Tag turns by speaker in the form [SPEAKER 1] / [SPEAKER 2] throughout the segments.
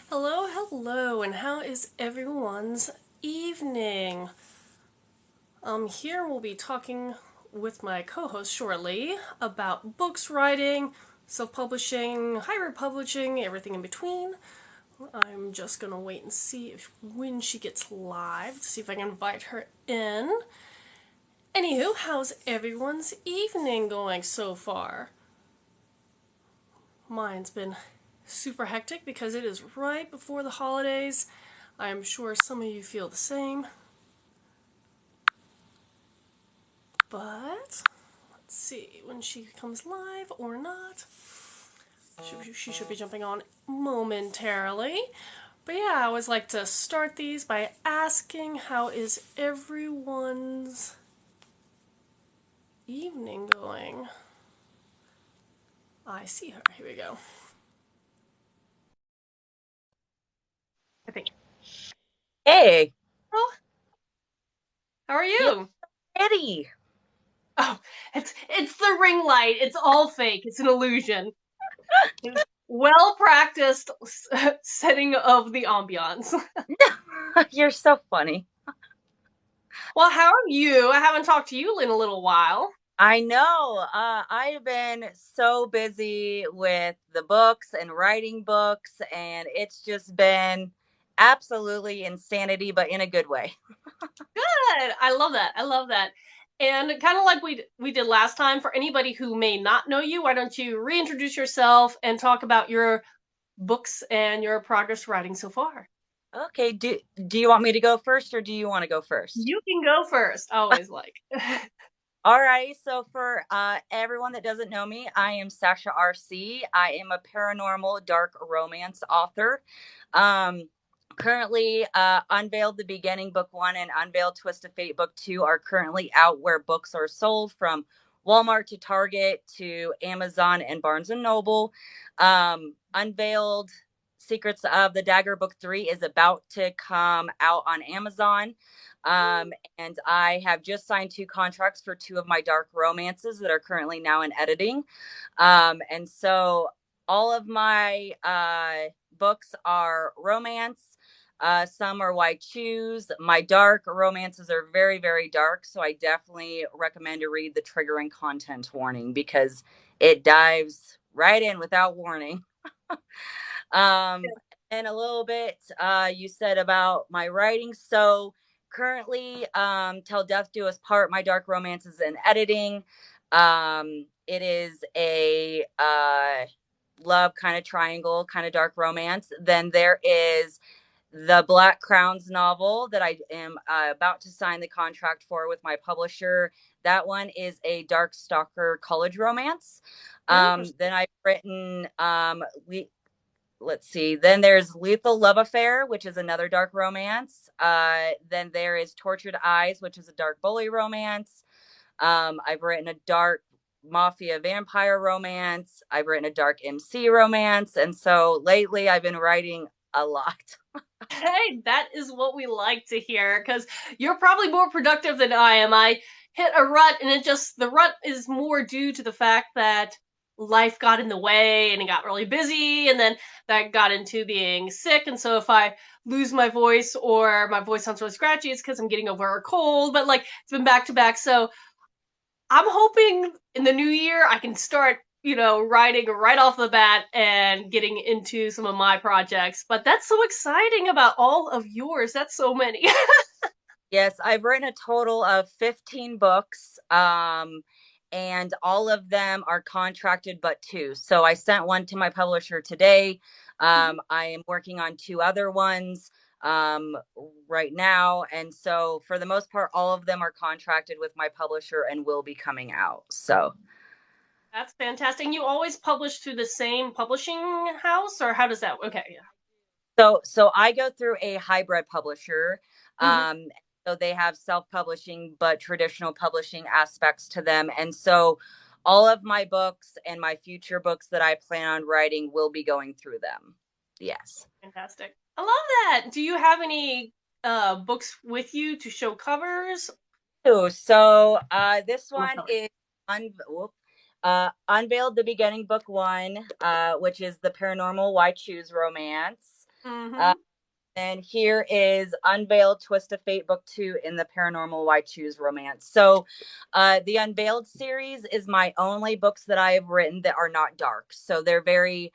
[SPEAKER 1] Hello, hello, and how is everyone's evening? Here we'll be talking with my co-host shortly about books, writing, self-publishing, hybrid publishing, everything in between. I'm just gonna wait and see if when she gets live to see if I can invite her in. Anywho, how's everyone's evening going so far? Mine's been super hectic because it is right before the holidays. I'm sure some of you feel the same. But let's see when she comes live or not. She should be jumping on momentarily. But yeah, I always like to start these by asking how is everyone's evening going? I see her. Here we go. I think.
[SPEAKER 2] Hey,
[SPEAKER 1] Oh, how are
[SPEAKER 2] you
[SPEAKER 1] you?
[SPEAKER 2] ready?
[SPEAKER 1] Oh, it's the ring light. It's all fake. It's an illusion. Well practiced setting of the ambiance.
[SPEAKER 2] You're so funny.
[SPEAKER 1] Well, how are you? I haven't talked to you in a little while.
[SPEAKER 2] I know. I've been so busy with the books and writing books, and it's just been absolutely insanity, but in a good way.
[SPEAKER 1] Good. I love that. I love that. And kind of like we did last time, for anybody who may not know you, why don't you reintroduce yourself and talk about your books and your progress writing so far?
[SPEAKER 2] Okay, do you want me to go first or do you want to go first?
[SPEAKER 1] You can go first. I always like.
[SPEAKER 2] All right, so for everyone that doesn't know me, I am Sasha R.C. I am a paranormal dark romance author. Um, Currently, Unveiled the Beginning Book 1 and Unveiled Twist of Fate Book 2 are currently out where books are sold, from Walmart to Target to Amazon and Barnes and Noble. Unveiled Secrets of the Dagger Book 3 is about to come out on Amazon. And I have just signed two contracts for two of my dark romances that are currently now in editing. And so all of my books are romance. Some are why choose. My dark romances are very, very dark. So I definitely recommend to read the triggering content warning because it dives right in without warning. And a little bit you said about my writing. So currently, Till Death Do Us Part, my dark romances and editing. It is a love kind of triangle, kind of dark romance. Then there is the Black Crowns novel that I am about to sign the contract for with my publisher. That one is a dark stalker college romance. Then I've written let's see. Then there's Lethal Love Affair, which is another dark romance. Then there is Tortured Eyes, which is a dark bully romance. I've written a dark mafia vampire romance. I've written a dark MC romance. And so lately I've been writing a lot.
[SPEAKER 1] Hey, that is what we like to hear because you're probably more productive than I am. I hit a rut, and the rut is more due to the fact that life got in the way and it got really busy, and then that got into being sick. And so if I lose my voice or my voice sounds really scratchy, it's because I'm getting over a cold. But like it's been back to back, so I'm hoping in the new year I can start, writing right off the bat and getting into some of my projects. But that's so exciting about all of yours. That's so many.
[SPEAKER 2] Yes, I've written a total of 15 books. And all of them are contracted but two. So I sent one to my publisher today. I am working on two other ones right now. And so for the most part, all of them are contracted with my publisher and will be coming out. So
[SPEAKER 1] That's fantastic. And you always publish through the same publishing house, or how does that? Okay, yeah.
[SPEAKER 2] so I go through a hybrid publisher.
[SPEAKER 1] Mm-hmm.
[SPEAKER 2] Um, so they have self-publishing but traditional publishing aspects to them. And so all of my books and my future books that I plan on writing will be going through them. Yes.
[SPEAKER 1] Fantastic. I love that. Do you have any books with you to show covers?
[SPEAKER 2] So this one is un- Unveiled the Beginning Book 1, which is the paranormal why choose romance. Uh,
[SPEAKER 1] Mm-hmm.
[SPEAKER 2] and here is Unveiled Twist of Fate Book 2 in the Paranormal Why Choose Romance. So the Unveiled series is my only books that I have written that are not dark. So they're very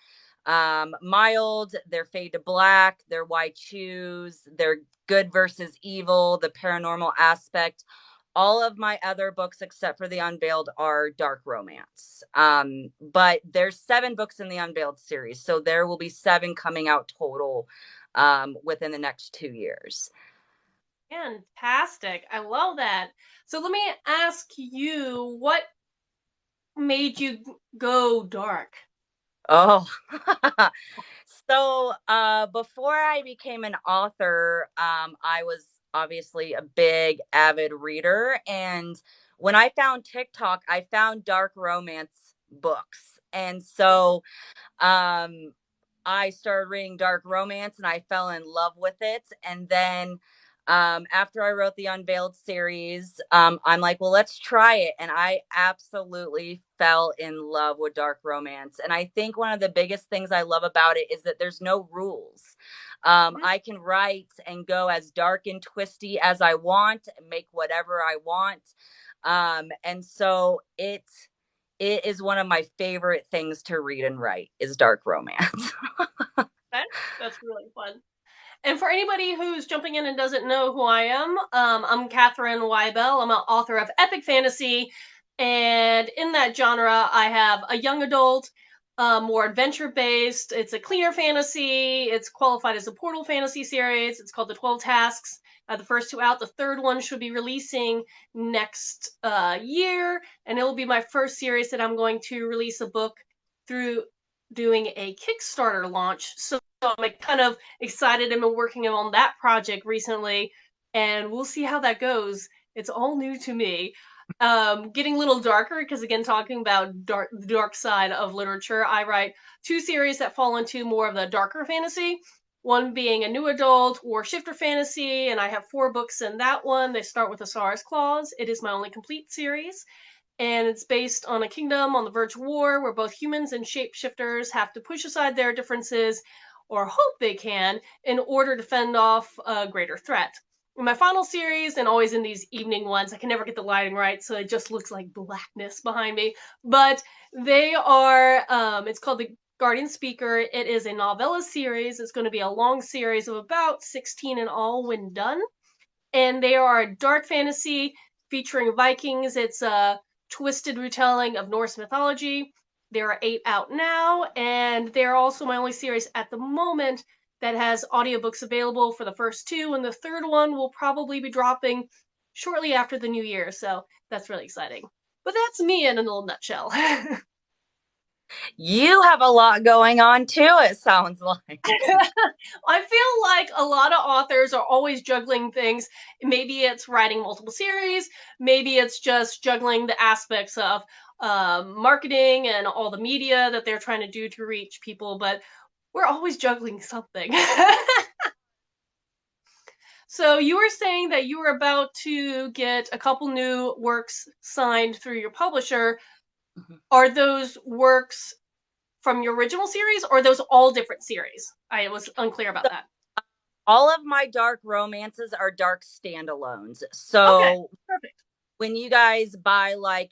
[SPEAKER 2] mild, they're fade to black, they're why choose, they're good versus evil, the paranormal aspect. All of my other books except for the Unveiled are dark romance. But there's 7 books in the Unveiled series, so there will be 7 coming out total within the next 2 years.
[SPEAKER 1] Fantastic. I love that. So let me ask you, what made you go dark?
[SPEAKER 2] Oh, so before I became an author, I was obviously a big avid reader. And when I found TikTok, I found dark romance books. And so um, I started reading dark romance and I fell in love with it. And then after I wrote the Unveiled series, I'm like, well, let's try it. And I absolutely fell in love with dark romance. And I think one of the biggest things I love about it is that there's no rules. I can write and go as dark and twisty as I want, make whatever I want. And so it is one of my favorite things to read and write is dark romance.
[SPEAKER 1] That, that's really fun. And for anybody who's jumping in and doesn't know who I am, I'm Katharine Wibell. I'm an author of epic fantasy, and in that genre, I have a young adult, more adventure based. It's a cleaner fantasy. It's qualified as a portal fantasy series. It's called the 12 Tasks. The first 2 out. The third one should be releasing next year, and it will be my first series that I'm going to release a book through doing a Kickstarter launch. So I'm kind of excited and been working on that project recently, and we'll see how that goes. It's all new to me. Getting a little darker because again, talking about the dark side of literature, I write 2 series that fall into more of the darker fantasy. One being a new adult war shifter fantasy, and I have 4 books in that one. They start with a SARS clause. It is my only complete series, and it's based on a kingdom on the verge of war where both humans and shapeshifters have to push aside their differences, or hope they can, in order to fend off a greater threat. In my final series, and always in these evening ones, I can never get the lighting right, so it just looks like blackness behind me. But they are, it's called The Guardian Speaker. It is a novella series. It's going to be a long series of about 16 in all when done. And they are a dark fantasy featuring Vikings. It's a twisted retelling of Norse mythology. There are 8 out now, and they're also my only series at the moment that has audiobooks available for the first 2, and the third one will probably be dropping shortly after the new year, so that's really exciting. But that's me in a little nutshell.
[SPEAKER 2] You have a lot going on too, it sounds like.
[SPEAKER 1] I feel like a lot of authors are always juggling things. Maybe it's writing multiple series, maybe it's just juggling the aspects of marketing and all the media that they're trying to do to reach people, but we're always juggling something. So you were saying that you were about to get a couple new works signed through your publisher. Are those works from your original series, or are those all different series? I was unclear about
[SPEAKER 2] So
[SPEAKER 1] that.
[SPEAKER 2] all of my dark romances are dark standalones.
[SPEAKER 1] Okay,
[SPEAKER 2] So
[SPEAKER 1] perfect.
[SPEAKER 2] when you guys buy like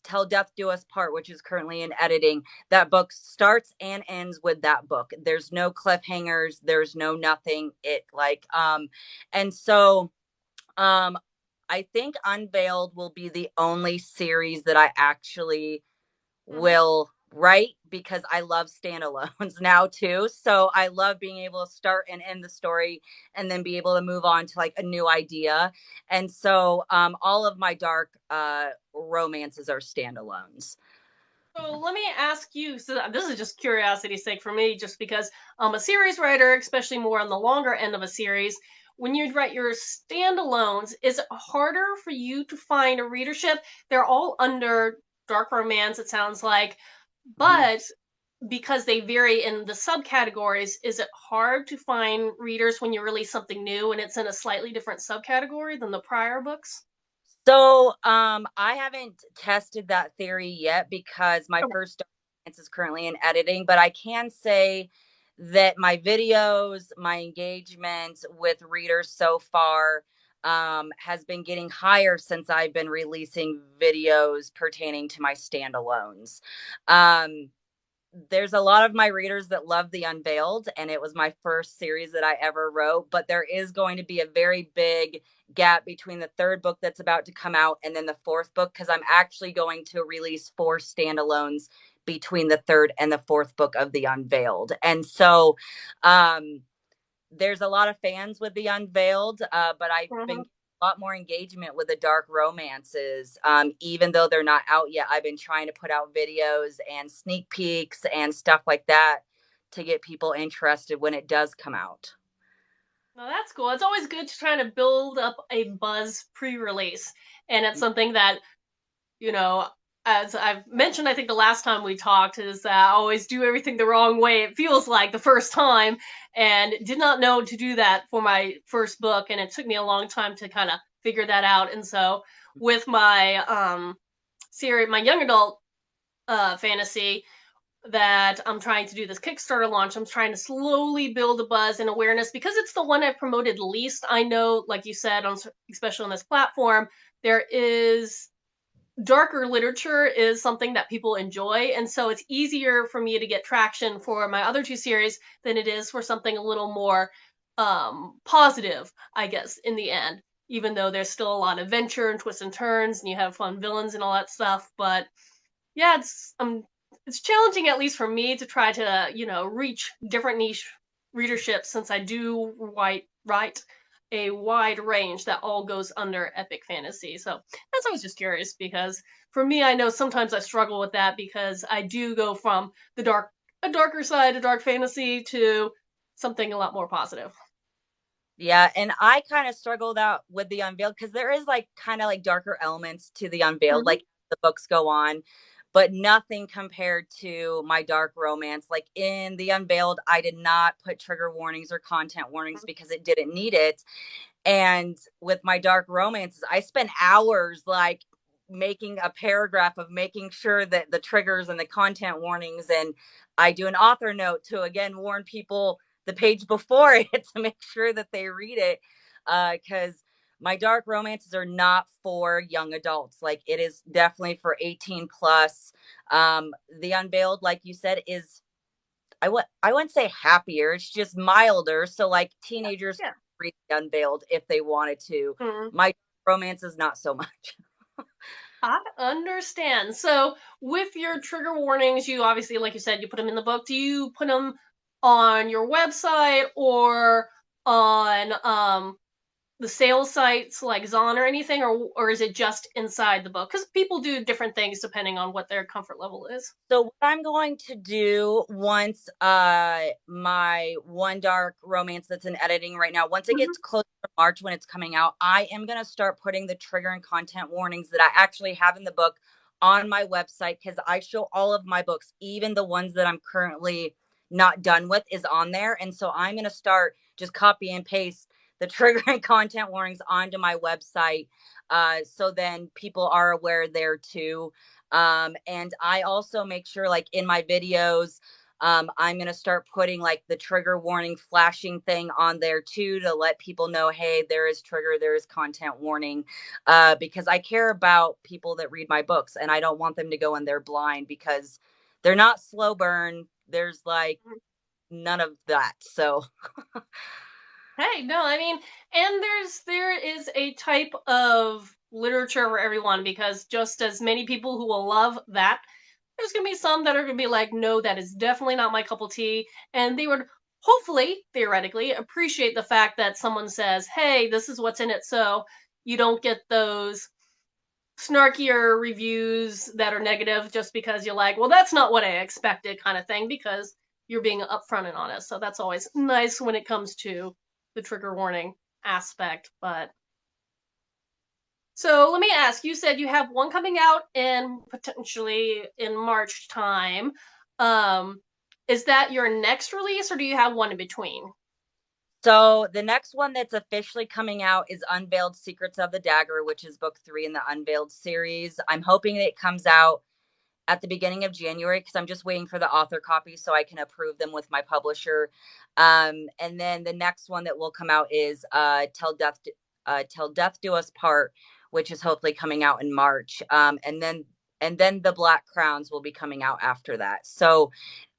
[SPEAKER 2] Till Death Do Us Part, which is currently in editing, that book starts and ends with that book. There's no cliffhangers, there's no nothing. It like and so um I think Unveiled will be the only series that I actually
[SPEAKER 1] Mm-hmm.
[SPEAKER 2] will write because I love standalones now too. So I love being able to start and end the story and then be able to move on to like a new idea. And so all of my dark romances are standalones.
[SPEAKER 1] So let me ask you. So this is just curiosity's sake for me, just because I'm a series writer, especially more on the longer end of a series. When you write your standalones, is it harder for you to find a readership? They're all under dark romance, it sounds like,
[SPEAKER 2] Mhm.
[SPEAKER 1] but because they vary in the subcategories, is it hard to find readers when you release something new and it's in a slightly different subcategory than the prior books?
[SPEAKER 2] So I haven't tested that theory yet because my
[SPEAKER 1] Okay.
[SPEAKER 2] first dance is currently in editing, but I can say that my videos, my engagement with readers so far has been getting higher since I've been releasing videos pertaining to my standalones. Um, there's a lot of my readers that love The Unveiled, and it was my first series that I ever wrote, but there is going to be a very big gap between the third book that's about to come out and then the fourth book, because I'm actually going to release 4 standalones between the third and the fourth book of The Unveiled. And so there's a lot of fans with The Unveiled, but I've been
[SPEAKER 1] Mhm.
[SPEAKER 2] getting a lot more engagement with the dark romances. Even though they're not out yet, I've been trying to put out videos and sneak peeks and stuff like that to get people interested when it does come out.
[SPEAKER 1] No, that's cool. It's always good to try to build up a buzz pre-release, and it's something that, you know, as I've mentioned, I think the last time we talked, is that I always do everything the wrong way. It feels like the first time, and did not know to do that for my first book, and it took me a long time to kind of figure that out. And so, with my series, my young adult fantasy, that I'm trying to do this Kickstarter launch. I'm trying to slowly build a buzz and awareness because it's the one I've promoted least. I know, like you said, especially on this platform, there is darker literature is something that people enjoy, and so it's easier for me to get traction for my other 2 series than it is for something a little more positive, I guess, in the end. Even though there's still a lot of adventure and twists and turns, and you have fun villains and all that stuff, but yeah, it's challenging, at least for me, to try to reach different niche readership, since I do write a wide range that all goes under epic fantasy. So that's I was just curious, because for me, I know sometimes I struggle with that because I do go from a darker side of dark fantasy to something a lot more positive.
[SPEAKER 2] Yeah, and I kind of struggled out with The Unveiled because there is like kind of like darker elements to The Unveiled,
[SPEAKER 1] Mm-hmm.
[SPEAKER 2] like the books go on, but nothing compared to my dark romance. Like in The Unveiled, I did not put trigger warnings or content warnings because it didn't need it. And with my dark romances, I spent hours like making a paragraph of making sure that the triggers and the content warnings, and I do an author note to again warn people the page before it to make sure that they read it, because my dark romances are not for young adults. Like it is definitely for 18 plus. The Unveiled, like you said, is I wouldn't say happier. It's just milder. So like teenagers
[SPEAKER 1] Yeah.
[SPEAKER 2] read Unveiled if they wanted to.
[SPEAKER 1] Mhm.
[SPEAKER 2] My romance is not so much.
[SPEAKER 1] I understand. So, with your trigger warnings, you obviously, like you said, you put them in the book. Do you put them on your website or on the sales sites like Zon or anything, or is it just inside the book? Because people do different things depending on what their comfort level is.
[SPEAKER 2] So what I'm going to do once my one dark romance that's in editing right now, once it
[SPEAKER 1] Mhm.
[SPEAKER 2] gets close to March when it's coming out, I am going to start putting the trigger and content warnings that I actually have in the book on my website, because I show all of my books, even the ones that I'm currently not done with is on there. And so I'm going to start just copy and paste the trigger and content warnings onto my website, so then people are aware there too. And I also make sure, like in my videos, I'm going to start putting like the trigger warning flashing thing on there too, to let people know, hey, there is trigger, there is content warning, because I care about people that read my books and I don't want them to go in there blind, because they're not slow burn. There's like none of that. So,
[SPEAKER 1] Hey, no, I mean, and there is a type of literature for everyone, because just as many people who will love that, there's gonna be some that are gonna be like, no, that is definitely not my cup of tea, and they would hopefully, theoretically, appreciate the fact that someone says, hey, this is what's in it, so you don't get those snarkier reviews that are negative just because you're like, well, that's not what I expected, kind of thing, because you're being upfront and honest. So that's always nice when it comes to the trigger warning aspect. But so let me ask, you said you have one coming out in potentially in March time. Um, is that your next release, or do you have one in between?
[SPEAKER 2] so the next one that's officially coming out is Unveiled Secrets of the Dagger, which is book 3 in the Unveiled series. I'm hoping it comes out at the beginning of January because I'm just waiting for the author copy so I can approve them with my publisher. And then the next one that will come out is Till Death Do Us Part, which is hopefully coming out in March. And then the Black Crowns will be coming out after that. So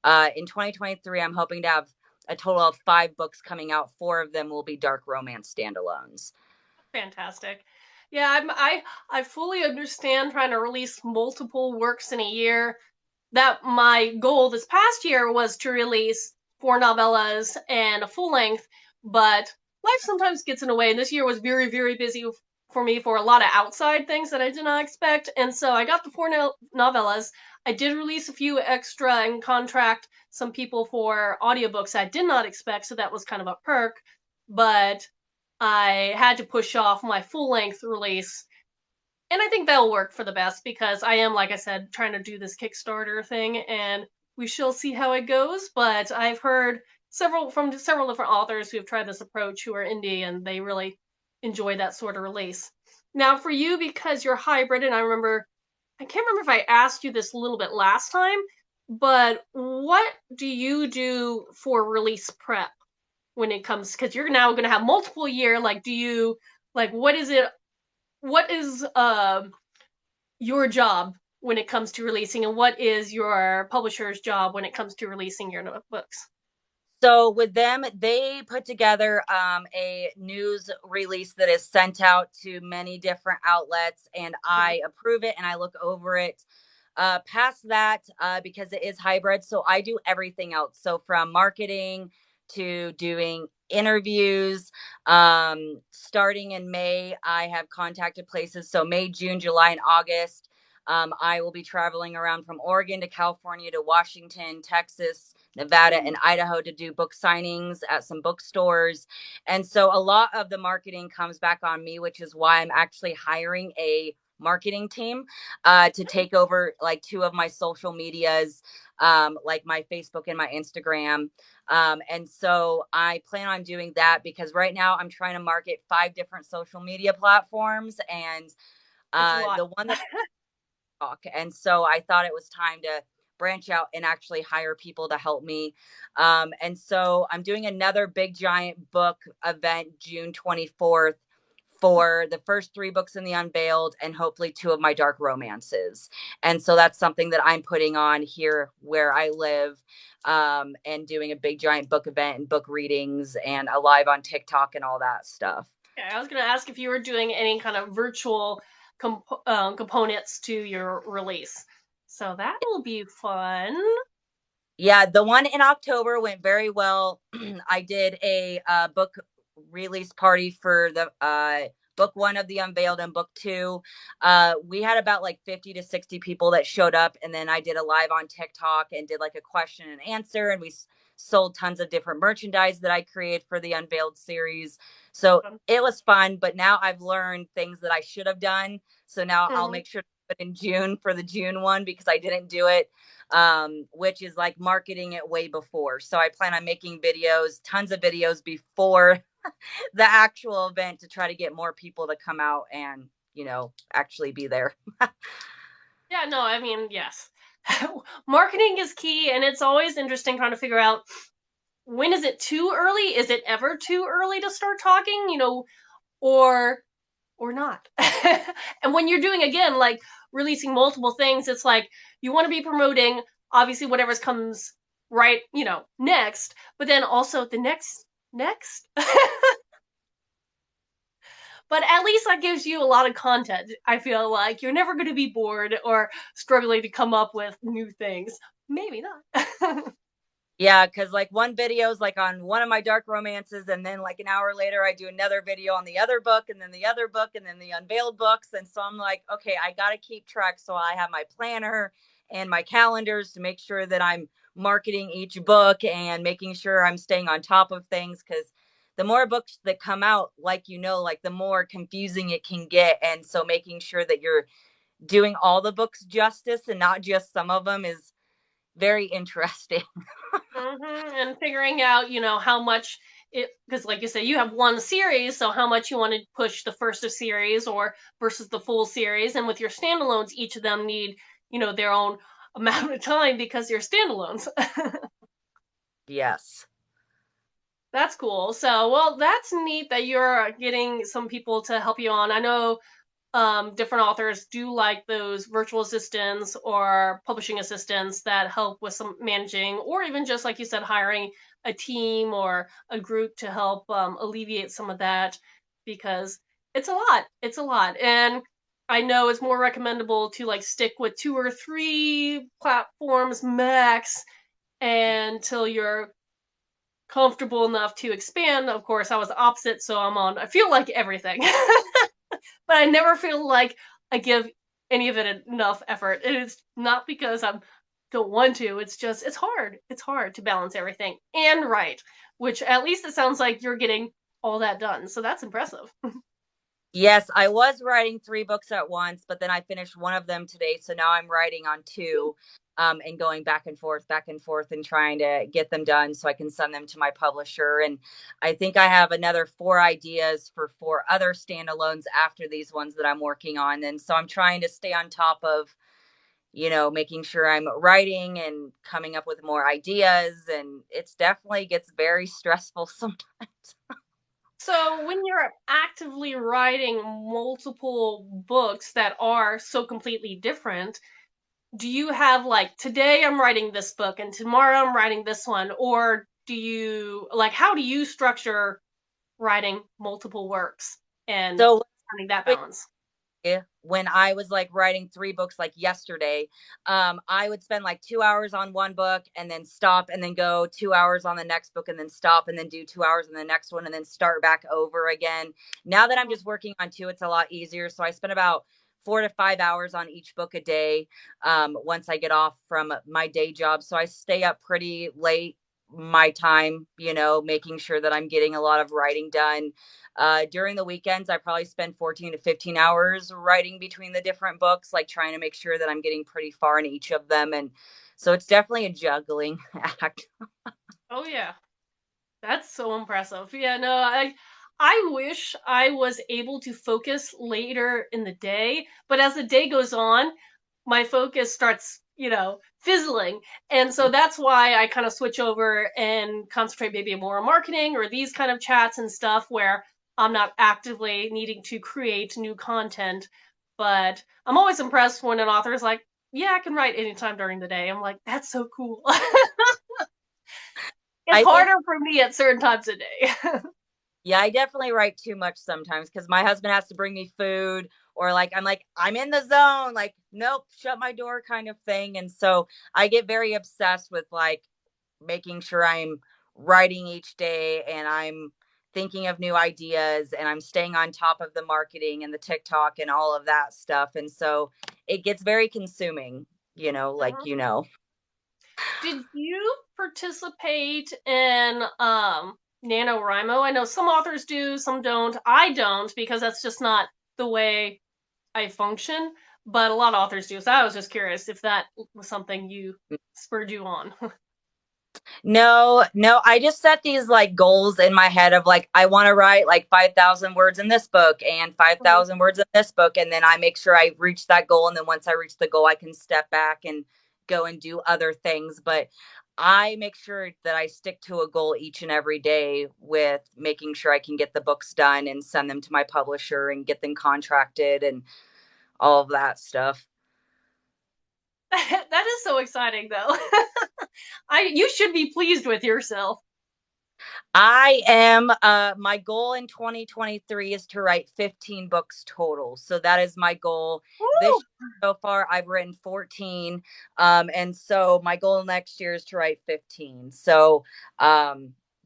[SPEAKER 2] in 2023, I'm hoping to have a total of 5 books coming out. 4 of them will be dark romance standalones.
[SPEAKER 1] Fantastic. Yeah, I fully understand trying to release multiple works in a year. That my goal this past year was to release 4 novellas and a full length, but life sometimes gets in the way, and this year was very, very busy for me for a lot of outside things that I did not expect, and so I got the 4 novellas. I did release a few extra and contract some people for audiobooks I did not expect, so that was kind of a perk, but I had to push off my full length release. And I think that'll work for the best because I am, like I said, trying to do this Kickstarter thing and we shall see how it goes. But I've heard several different authors who have tried this approach who are indie and they really enjoy that sort of release. Now for you, because you're hybrid, and I can't remember if I asked you this a little bit last time, but what do you do for release prep? When it comes, because you're now going to have multiple year, like do you like what is your job when it comes to releasing, and what is your publisher's job when it comes to releasing your books?
[SPEAKER 2] So with them, they put together a news release that is sent out to many different outlets, and I approve it and I look over it. Past that, because it is hybrid, so I do everything else. So from marketing to doing interviews. Starting in May, I have contacted places. So May, June, July, and August. I will be traveling around from Oregon to California to Washington, Texas, Nevada, and Idaho to do book signings at some bookstores. And so a lot of the marketing comes back on me, which is why I'm actually hiring a marketing team to take over like 2 of my social medias, like my Facebook and my Instagram. And so I plan on doing that because right now I'm trying to market 5 different social media platforms, and
[SPEAKER 1] It's a lot.
[SPEAKER 2] the one that talk. And so I thought it was time to branch out and actually hire people to help me. And so I'm doing another big giant book event June 24th for the first 3 books in the Unveiled and hopefully 2 of my dark romances. And so that's something that I'm putting on here where I live, and doing a big giant book event and book readings and a live on TikTok and all that stuff.
[SPEAKER 1] Yeah, I was going to ask if you were doing any kind of virtual components to your release. So that will be fun.
[SPEAKER 2] Yeah, the one in October went very well. I did a book release party for the book 1 of the Unveiled and book 2. We had about like 50 to 60 people that showed up, and then I did a live on TikTok and did like a question and answer, and we sold tons of different merchandise that I created for the Unveiled series. So it was fun, but now I've learned things that I should have done. So now I'll make sure to put in June for the June one because I didn't do it, which is like marketing it way before. So I plan on making videos, tons of videos before the actual event to try to get more people to come out and, actually be there.
[SPEAKER 1] Yeah, no, I mean, yes. Marketing is key, and it's always interesting trying to figure out when is it too early? Is it ever too early to start talking? Or not. And when you're doing again like releasing multiple things, it's like you want to be promoting obviously whatever comes right, next, but then also the next. But at least that gives you a lot of content. I feel like you're never going to be bored or struggling to come up with new things. Maybe not.
[SPEAKER 2] Yeah, because like one video is like on one of my dark romances, and then like an hour later, I do another video on the other book, and then the other book, and then the Unveiled books. And so I'm like, okay, I got to keep track. So I have my planner and my calendars to make sure that I'm marketing each book and making sure I'm staying on top of things. Because the more books that come out, like, like the more confusing it can get. And so making sure that you're doing all the books justice and not just some of them is very interesting.
[SPEAKER 1] And figuring out, how much because like you say, you have one series, so how much you want to push the first of series or versus the full series. And with your standalones, each of them need, their own amount of time because you're standalones.
[SPEAKER 2] Yes.
[SPEAKER 1] That's cool. So, well, that's neat that you're getting some people to help you on. I know different authors do like those virtual assistants or publishing assistants that help with some managing, or even just like you said, hiring a team or a group to help alleviate some of that because it's a lot. It's a lot. And I know it's more recommendable to like stick with two or three platforms max until you're comfortable enough to expand. Of course, I was opposite, so I feel like everything. But I never feel like I give any of it enough effort. And it's not because I don't want to. It's just it's hard. It's hard to balance everything and write, which at least it sounds like you're getting all that done. So that's impressive.
[SPEAKER 2] Yes, I was writing 3 books at once, but then I finished one of them today. So now I'm writing on two, and going back and forth, and trying to get them done so I can send them to my publisher. And I think I have another 4 ideas for 4 other standalones after these ones that I'm working on. And so I'm trying to stay on top of, making sure I'm writing and coming up with more ideas. And it's definitely gets very stressful sometimes.
[SPEAKER 1] So when you're actively writing multiple books that are so completely different, do you have like today I'm writing this book and tomorrow I'm writing this one, or do you like how do you structure writing multiple works and
[SPEAKER 2] So
[SPEAKER 1] finding that balance?
[SPEAKER 2] when I was like writing 3 books like yesterday, I would spend like 2 hours on one book and then stop and then go 2 hours on the next book and then stop and then do 2 hours on the next one and then start back over again. Now that I'm
[SPEAKER 1] Mhm.
[SPEAKER 2] just working on two, it's a lot easier. So I spend about 4 to 5 hours on each book a day, once I get off from my day job. So I stay up pretty late my time, making sure that I'm getting a lot of writing done. During the weekends, I probably spend 14 to 15 hours writing between the different books, like trying to make sure that I'm getting pretty far in each of them. And so it's definitely a juggling act.
[SPEAKER 1] Oh yeah. That's so impressive. Yeah, no, I wish I was able to focus later in the day, but as the day goes on, my focus starts, fizzling. And so that's why I kind of switch over and concentrate maybe more on marketing or these kind of chats and stuff where I'm not actively needing to create new content. But I'm always impressed when an author is like, yeah, I can write anytime during the day. I'm like, that's so cool. It's
[SPEAKER 2] I think,
[SPEAKER 1] harder for me at certain times of day.
[SPEAKER 2] yeah, I definitely write too much sometimes because my husband has to bring me food, or like I'm in the zone, like, nope, shut my door kind of thing. And so I get very obsessed with like making sure I'm writing each day and I'm thinking of new ideas and I'm staying on top of the marketing and the TikTok and all of that stuff. And so it gets very consuming, like,
[SPEAKER 1] Mhm. Did you participate in NaNoWriMo? I know some authors do, some don't. I don't because that's just not the way I function, but a lot of authors do. So I was just curious if that was something you spurred you on.
[SPEAKER 2] No, no, I just set these like goals in my head of like, I want to write like 5,000 words in this book and
[SPEAKER 1] Mhm.
[SPEAKER 2] 5,000 words in this book. And then I make sure I reach that goal. And then once I reach the goal, I can step back and go and do other things. But I make sure that I stick to a goal each and every day with making sure I can get the books done and send them to my publisher and get them contracted and all of that stuff.
[SPEAKER 1] That is so exciting though. You should be pleased with yourself.
[SPEAKER 2] I am my goal in 2023 is to write 15 books total. So that is my goal. This
[SPEAKER 1] Woo!
[SPEAKER 2] so far I've written 14. And so my goal next year is to write 15. So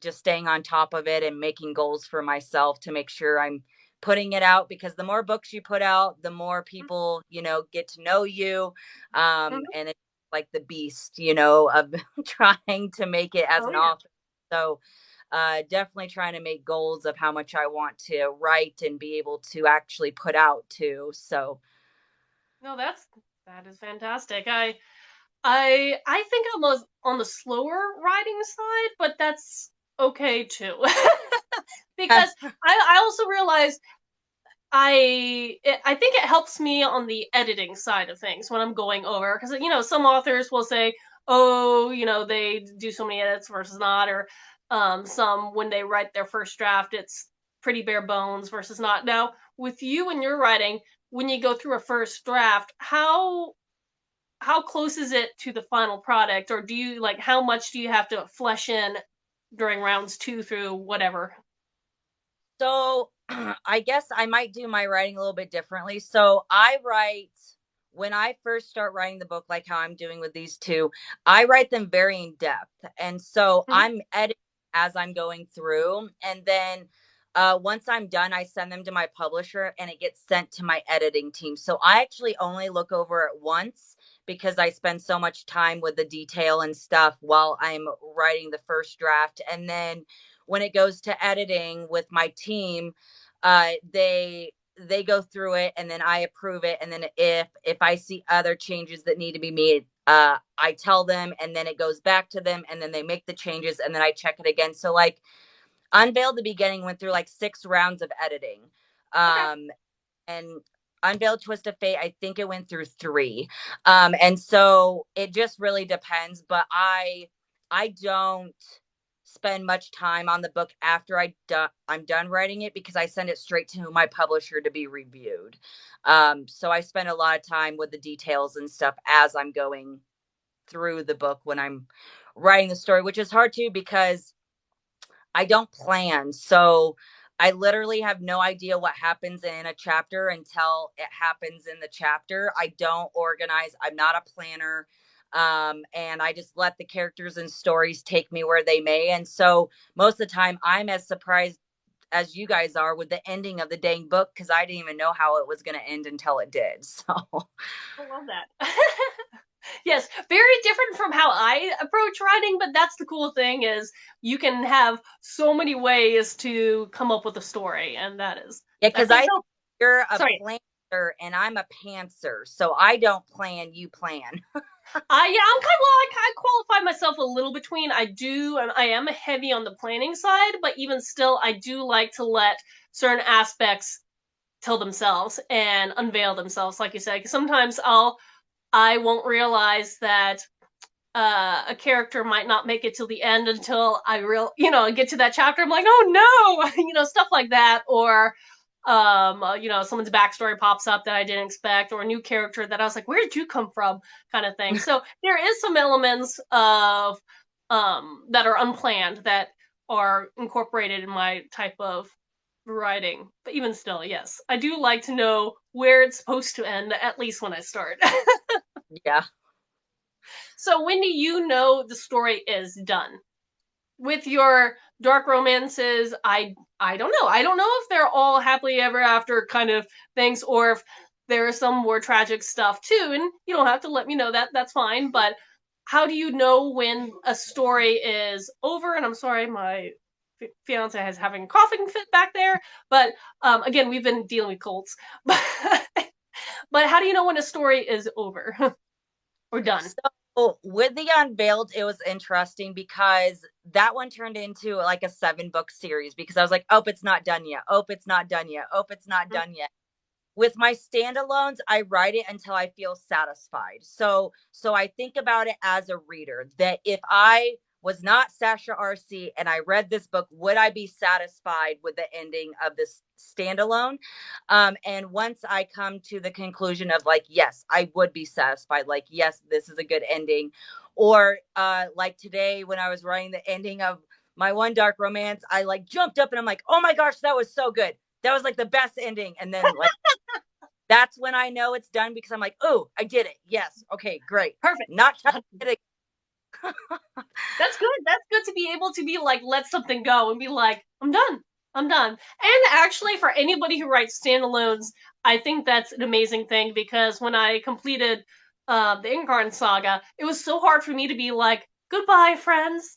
[SPEAKER 2] just staying on top of it and making goals for myself to make sure I'm putting it out, because the more books you put out, the more people, get to know you.
[SPEAKER 1] Mhm.
[SPEAKER 2] And it's like the beast, of trying to make it as
[SPEAKER 1] Oh
[SPEAKER 2] an
[SPEAKER 1] yeah.
[SPEAKER 2] author. So definitely trying to make goals of how much I want to write and be able to actually put out too. So
[SPEAKER 1] No, that is fantastic. I think I'm on the slower writing side, but that's okay too. Because I also realized I think it helps me on the editing side of things when I'm going over, because some authors will say, oh, they do so many edits versus not, or some when they write their first draft, it's pretty bare bones versus not. Now, with you and your writing, when you go through a first draft, how close is it to the final product, or do you like how much do you have to flesh in during rounds 2 through whatever?
[SPEAKER 2] So I guess I might do my writing a little bit differently. So I write when I first start writing the book, like how I'm doing with these two, I write them very in depth. And so
[SPEAKER 1] Mhm.
[SPEAKER 2] I'm editing as I'm going through. And then once I'm done, I send them to my publisher and it gets sent to my editing team. So I actually only look over it once because I spend so much time with the detail and stuff while I'm writing the first draft. And then when it goes to editing with my team, they go through it and then I approve it. And then if I see other changes that need to be made, I tell them and then it goes back to them and then they make the changes and then I check it again. So like Unveiled the Beginning went through like 6 rounds of editing.
[SPEAKER 1] Okay.
[SPEAKER 2] And Unveiled Twist of Fate, I think it went through 3. And so it just really depends. But I don't spend much time on the book after I'm done writing it because I send it straight to my publisher to be reviewed. So I spend a lot of time with the details and stuff as I'm going through the book when I'm writing the story, which is hard too because I don't plan. So I literally have no idea what happens in a chapter until it happens in the chapter. I don't organize. I'm not a planner. And I just let the characters and stories take me where they may. And so most of the time I'm as surprised as you guys are with the ending of the dang book because I didn't even know how it was going to end until it did. So
[SPEAKER 1] I love that. Yes, very different from how I approach writing, but that's the cool thing is you can have so many ways to come up with a story, and
[SPEAKER 2] yeah,
[SPEAKER 1] that's
[SPEAKER 2] because
[SPEAKER 1] it.
[SPEAKER 2] I
[SPEAKER 1] So,
[SPEAKER 2] think you're a
[SPEAKER 1] sorry.
[SPEAKER 2] planner and I'm a pantser. So I don't plan, you plan.
[SPEAKER 1] Yeah, I'm kind of well, I qualify myself a little between. I do, and I am heavy on the planning side, but even still, I do like to let certain aspects tell themselves and unveil themselves, like you said. Because sometimes I won't realize that a character might not make it till the end until get to that chapter. I'm like, oh no, stuff like that, or someone's backstory pops up that I didn't expect, or a new character that I was like, where did you come from, kind of thing. So there is some elements of that are unplanned that are incorporated in my type of writing. But even still, yes, I do like to know where it's supposed to end, at least when I start.
[SPEAKER 2] Yeah.
[SPEAKER 1] So when do you know the story is done? With your dark romances, I don't know. I don't know if they're all happily ever after kind of things, or if there is some more tragic stuff too. And you don't have to let me know that. That's fine. But how do you know when a story is over? And I'm sorry, my fiance is having a coughing fit back there. But again, we've been dealing with colds. But how do you know when a story is over or done?
[SPEAKER 2] So with the Unveiled, it was interesting because that one turned into like a 7 book series because I was like, oh, it's not done yet. Oh, it's not done yet. Oh, it's not done yet. With my standalones, I write it until I feel satisfied. So I think about it as a reader that if I was not Sasha R.C. and I read this book, would I be satisfied with the ending of this standalone? And once I come to the conclusion of like, yes, I would be satisfied. Like, yes, this is a good ending. Or like today when I was writing the ending of my one dark romance, I like jumped up and I'm like, oh my gosh, that was so good. That was like the best ending. And then like that's when I know it's done because I'm like, oh, I did it. Yes. Okay, great.
[SPEAKER 1] Perfect.
[SPEAKER 2] Not touching it.
[SPEAKER 1] That's good. That's good to be able to be like, let something go and be like, I'm done. I'm done. And actually, for anybody who writes standalones, I think that's an amazing thing because when I completed the Incarn saga, it was so hard for me to be like, goodbye, friends.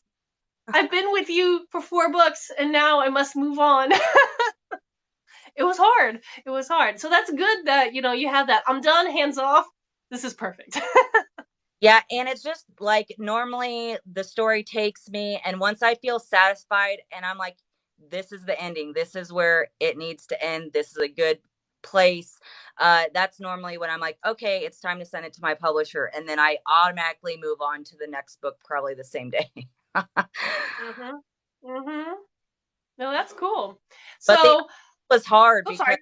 [SPEAKER 1] I've been with you for 4 books and now I must move on. It was hard. It was hard. So that's good that, you have that. I'm done, hands off. This is perfect.
[SPEAKER 2] Yeah, and it's just like normally the story takes me, and once I feel satisfied and I'm like, this is the ending, this is where it needs to end, this is a good place, that's normally when I'm like, okay, it's time to send it to my publisher. And then I automatically move on to the next book, probably the same day.
[SPEAKER 1] Mm-hmm. Mm-hmm. No, that's cool.
[SPEAKER 2] But the
[SPEAKER 1] So,
[SPEAKER 2] was hard
[SPEAKER 1] I'm sorry.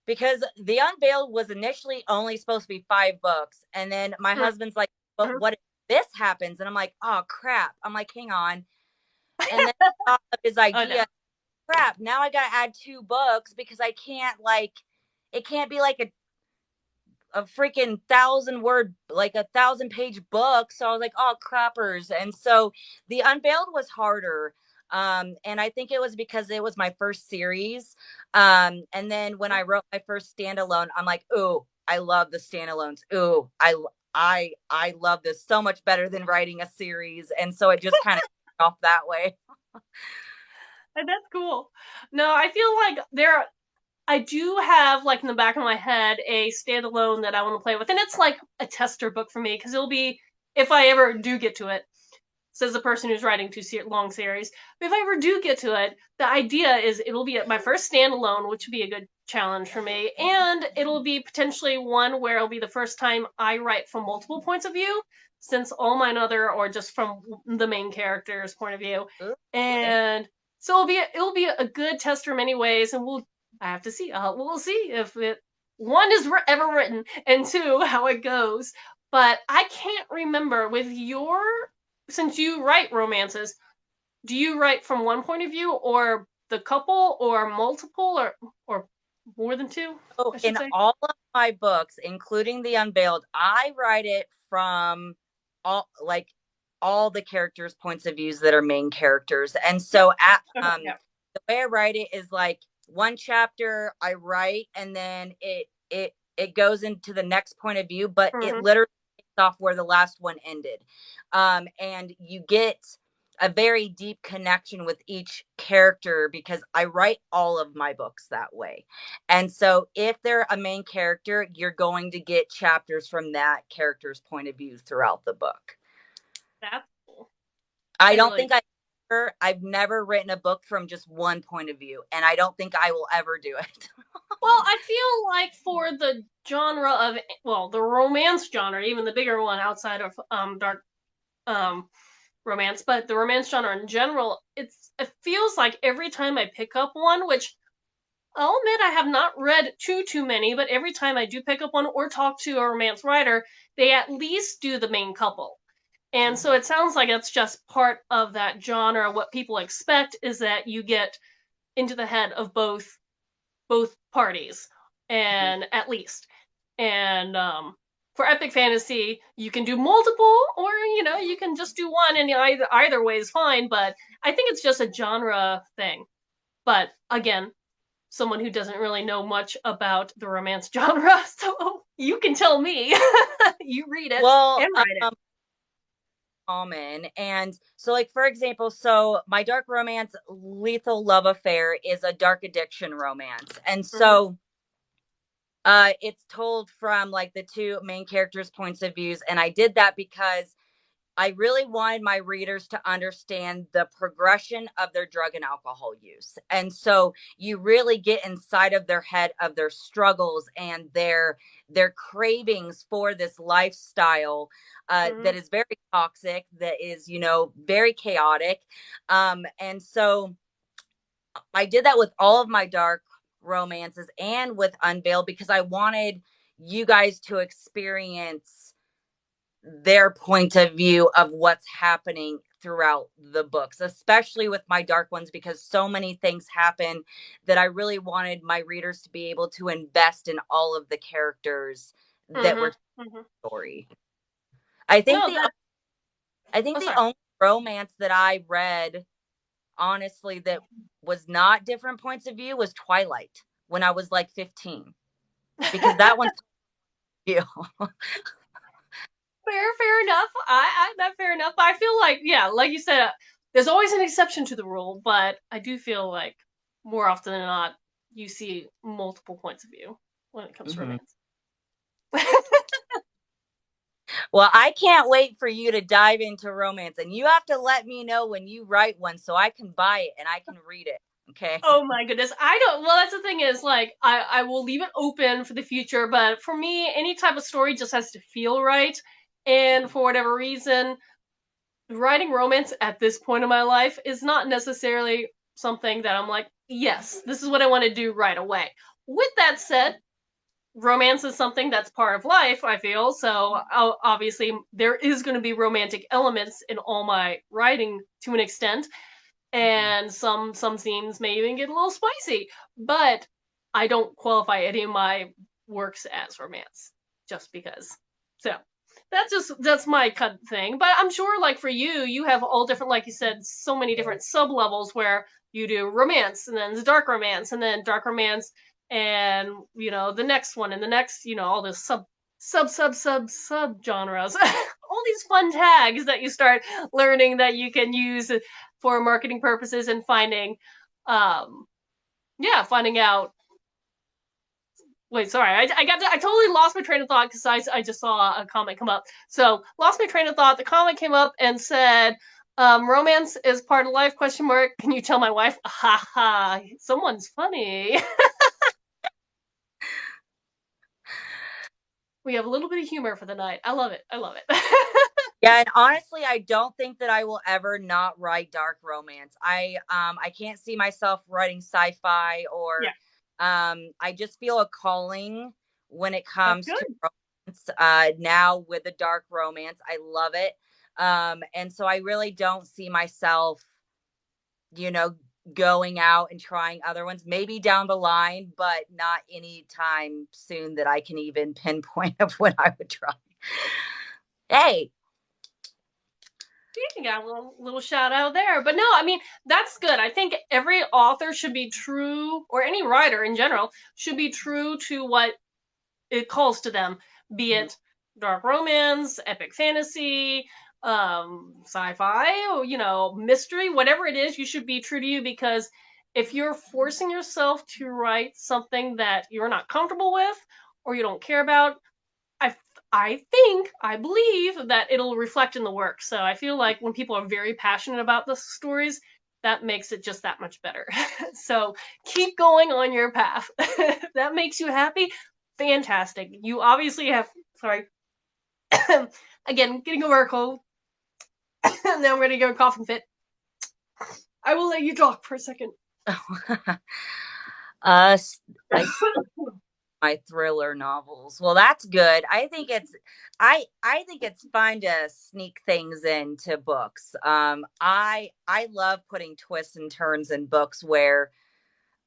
[SPEAKER 2] because The Unveiled was initially only supposed to be 5 books. And then my husband's like, but
[SPEAKER 1] Mhm.
[SPEAKER 2] what if this happens? And I'm like, oh crap. I'm like, hang on. And then I thought of his
[SPEAKER 1] Oh no.
[SPEAKER 2] idea, crap, now I gotta add 2 books because I can't like it can't be like a freaking 1,000 word, like 1,000 page book. So I was like, oh crappers. And so The Unveiled was harder. And I think it was because it was my first series. And then when I wrote my first standalone, I'm like, ooh, I love the standalones. Ooh, I love this so much better than writing a series. And so it just kind of off that way.
[SPEAKER 1] And that's cool. No, I feel like I do have, like, in the back of my head, a standalone that I want to play with, and it's like a tester book for me because it'll be, if I ever do get to it, says the person who's writing 2 long series. But if I ever do get to it, the idea is it'll be my first standalone, which would be a good challenge for me, and it'll be potentially one where it'll be the first time I write from multiple points of view, since all mine other or just from the main character's point of view,
[SPEAKER 2] Ooh,
[SPEAKER 1] and so it'll be a good tester in many ways, and I have to see we'll see if it one is ever written, and two how it goes. But I can't remember with your since you write romances, do you write from one point of view or the couple or multiple or more than two,
[SPEAKER 2] so
[SPEAKER 1] I should
[SPEAKER 2] in
[SPEAKER 1] say?
[SPEAKER 2] all of my books, including The Unveiled, I write it from all the characters' points of views that are main characters. And so
[SPEAKER 1] Okay, yeah.
[SPEAKER 2] the way I write it is like one chapter I write and then it goes into the next point of view, but it
[SPEAKER 1] Mm-hmm.
[SPEAKER 2] literally takes off where the last one ended. And you get a very deep connection with each character because I write all of my books that way. And so if they're a main character, you're going to get chapters from that character's point of view throughout the book.
[SPEAKER 1] That's cool.
[SPEAKER 2] I
[SPEAKER 1] I
[SPEAKER 2] don't
[SPEAKER 1] really
[SPEAKER 2] think I've never written a book from just one point of view, and I don't think I will ever do it.
[SPEAKER 1] Well, I feel like for the genre of, well, the romance genre, even the bigger one outside of dark um romance, but the romance genre in general, it feels like every time I pick up one, which I'll admit I have not read too many, but every time I do pick up one or talk to a romance writer, they at least do the main couple. And so it sounds like it's just part of that genre. What people expect is that you get into the head of both parties, and at least. And for epic fantasy, you can do multiple, or you can just do one, and either way is fine. But I think it's just a genre thing. But again, someone who doesn't really know much about the romance genre, so you can tell me. You read it
[SPEAKER 2] Well,
[SPEAKER 1] and write it.
[SPEAKER 2] common. And so, like, for example, so my dark romance, Lethal Love Affair, is a dark addiction romance. And
[SPEAKER 1] Mm-hmm.
[SPEAKER 2] so it's told from like the two main characters' points of views. And I did that because I really wanted my readers to understand the progression of their drug and alcohol use. And so you really get inside of their head of their struggles and their cravings for this lifestyle
[SPEAKER 1] Mm-hmm.
[SPEAKER 2] that is very toxic, that is, very chaotic. And so I did that with all of my dark romances and with Unveiled because I wanted you guys to experience their point of view of what's happening throughout the books, especially with my dark ones, because so many things happen that I really wanted my readers to be able to invest in all of the characters that
[SPEAKER 1] Mm-hmm.
[SPEAKER 2] were
[SPEAKER 1] Mm-hmm.
[SPEAKER 2] story. I think
[SPEAKER 1] No,
[SPEAKER 2] the
[SPEAKER 1] that.
[SPEAKER 2] I think
[SPEAKER 1] Oh,
[SPEAKER 2] the
[SPEAKER 1] sorry.
[SPEAKER 2] only romance that I read honestly that was not different points of view was Twilight when I was like 15 because that one's you.
[SPEAKER 1] Fair enough. That fair enough. But I feel like, yeah, like you said, there's always an exception to the rule, but I do feel like more often than not, you see multiple points of view when it comes to
[SPEAKER 2] Mhm.
[SPEAKER 1] romance.
[SPEAKER 2] Well, I can't wait for you to dive into romance, and you have to let me know when you write one so I can buy it and I can read it. Okay.
[SPEAKER 1] Oh my goodness. I don't, well, that's the thing is, like, I will leave it open for the future, but for me, any type of story just has to feel right. And for whatever reason, writing romance at this point in my life is not necessarily something that I'm like, yes, this is what I want to do right away. With that said, romance is something that's part of life, I feel. So obviously, there is going to be romantic elements in all my writing to an extent, and some scenes may even get a little spicy. But I don't qualify any of my works as romance just because. So that's my kind of thing. But I'm sure, like for you, you have all different, like you said, so many different sub levels where you do romance and then the dark romance and then dark romance and the next one and the next all this sub genres. All these fun tags that you start learning that you can use for marketing purposes and um finding out. Wait, sorry, I totally lost my train of thought because I just saw a comment come up. So lost my train of thought. The comment came up and said, "Romance is part of life?" Question mark. Can you tell my wife? Ha ha! Someone's funny. We have a little bit of humor for the night. I love it. I love it.
[SPEAKER 2] Yeah, and honestly, I don't think that I will ever not write dark romance. I can't see myself writing sci-fi
[SPEAKER 1] Yeah,
[SPEAKER 2] or I just feel a calling when it
[SPEAKER 1] that's
[SPEAKER 2] comes to
[SPEAKER 1] good.
[SPEAKER 2] romance. Now with the dark romance, I love it. And so I really don't see myself, you know, going out and trying other ones, maybe down the line, but not anytime soon that I can even pinpoint of when I would try. Hey,
[SPEAKER 1] You got a little shout out there. But no, I mean, that's good. I think every author should be true, or any writer in general, should be true to what it calls to them, be it dark romance, epic fantasy, sci-fi, or, mystery, whatever it is, you should be true to you, because if you're forcing yourself to write something that you're not comfortable with or you don't care about, I I believe that it'll reflect in the work. So I feel like when people are very passionate about the stories, that makes it just that much better. So keep going on your path. That makes you happy. Fantastic. You obviously have, sorry, again, getting over a cold. Now I'm going to go coughing fit. I will let you talk for a second.
[SPEAKER 2] uh, I my thriller novels. Well, that's good. I think it's fun to sneak things into books. I love putting twists and turns in books where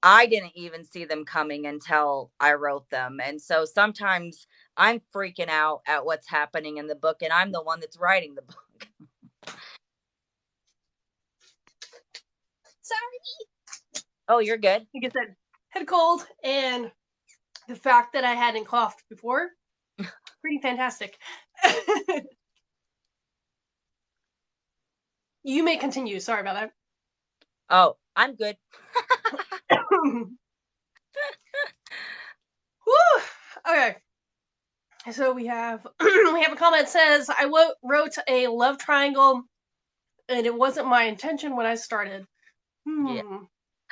[SPEAKER 2] I didn't even see them coming until I wrote them. And so sometimes I'm freaking out at what's happening in the book and I'm the one that's writing the book.
[SPEAKER 1] Sorry.
[SPEAKER 2] Oh, you're good.
[SPEAKER 1] Like I said, head cold, and the fact that I hadn't coughed before, pretty fantastic. You may continue. Sorry about
[SPEAKER 2] Oh, I'm good.
[SPEAKER 1] that. Whew. Okay. So we have we have a comment that says, I wrote a love triangle and it wasn't my intention when I started.
[SPEAKER 2] Yeah.
[SPEAKER 1] Hmm.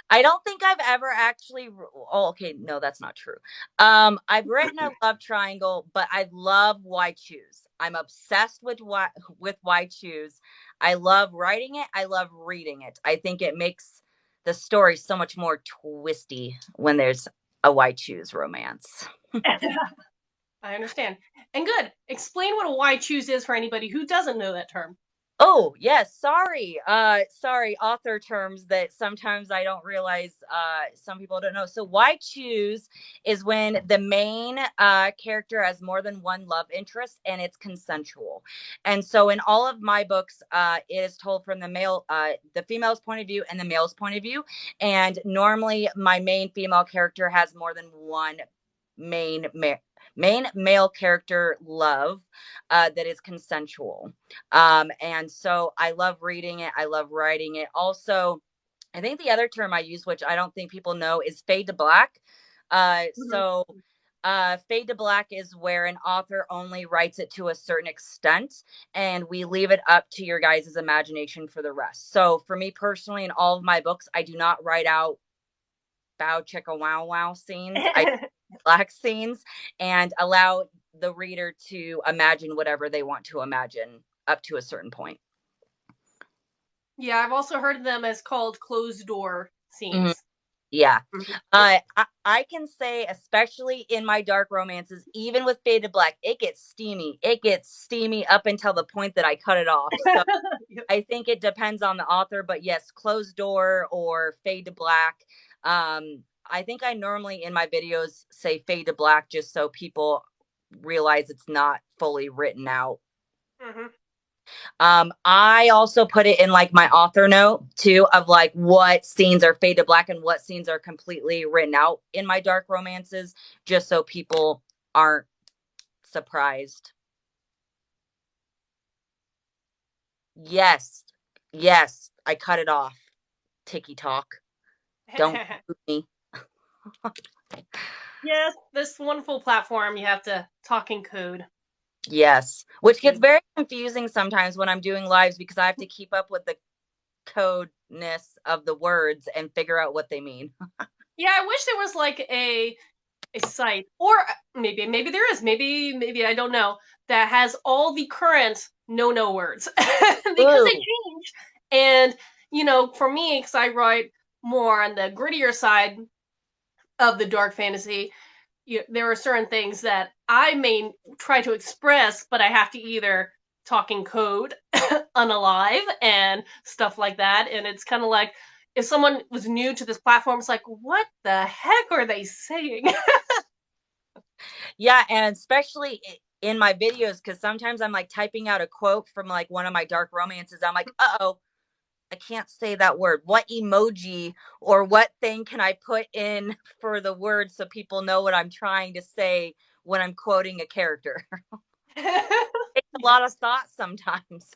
[SPEAKER 2] I don't think I've ever actually. Oh, okay, no, that's not true. I've written a love triangle, but I love Why Choose. I'm obsessed with Why Choose. I love writing it. I love reading it. I think it makes the story so much more twisty when there's a Why Choose romance.
[SPEAKER 1] I understand. And good. Explain what a why choose is for anybody who doesn't know that term.
[SPEAKER 2] Oh, yes. Sorry. Sorry, author terms that sometimes I don't realize some people don't know. So why choose is when the main character has more than one love interest and it's consensual. And so in all of my books, it is told from the female's point of view and the male's point of view. And normally my main female character has more than one main ma- main male character love that is consensual. And so I love reading it. I love writing it. Also, I think the other term I use, which I don't think people know, is fade to black.
[SPEAKER 1] Mm-hmm.
[SPEAKER 2] So Fade to black is where an author only writes it to a certain extent, and we leave it up to your guys' imagination for the rest. So for me personally, in all of my books, I do not write out bow chicka wow wow scenes. I black scenes and allow the reader to imagine whatever they want to imagine up to a certain point.
[SPEAKER 1] Yeah, I've also heard of them as called closed door
[SPEAKER 2] Mhm.
[SPEAKER 1] scenes.
[SPEAKER 2] Yeah.
[SPEAKER 1] Mhm.
[SPEAKER 2] I can say, especially in my dark romances, even with Faded Black, it gets steamy. It gets steamy up until the point that I cut it off. So
[SPEAKER 1] Yep.
[SPEAKER 2] I think it depends on the author, but yes, closed door or fade to black. I think I normally in my videos say fade to black just so people realize it's not fully written out.
[SPEAKER 1] Mhm.
[SPEAKER 2] I also put it in like my author note too of like what scenes are fade to black and what scenes are completely written out in my dark romances, just so people aren't surprised. Yes, yes, I cut it off. Tiki talk. Don't boot me.
[SPEAKER 1] Yes, this wonderful platform, you have to talk in code.
[SPEAKER 2] Yes, which gets very confusing sometimes when I'm doing lives because I have to keep up with the codeness of the words and figure out what they mean.
[SPEAKER 1] Yeah, I wish there was like a site, or maybe there is, maybe I don't know, that has all the current no words because they
[SPEAKER 2] Ooh.
[SPEAKER 1] change. And for me, because I write more on the grittier side of the dark fantasy, there are certain things that I may try to express, but I have to either talk in code, unalive, and stuff like that. And it's kind of like if someone was new to this platform, it's like, what the heck are they saying?
[SPEAKER 2] Yeah, and especially in my videos, because sometimes I'm like typing out a quote from like one of my dark romances. I'm like, oh, I can't say that word. What emoji or what thing can I put in for the word so people know what I'm trying to say when I'm quoting a character? It takes a lot of
[SPEAKER 1] Yes.
[SPEAKER 2] thought sometimes.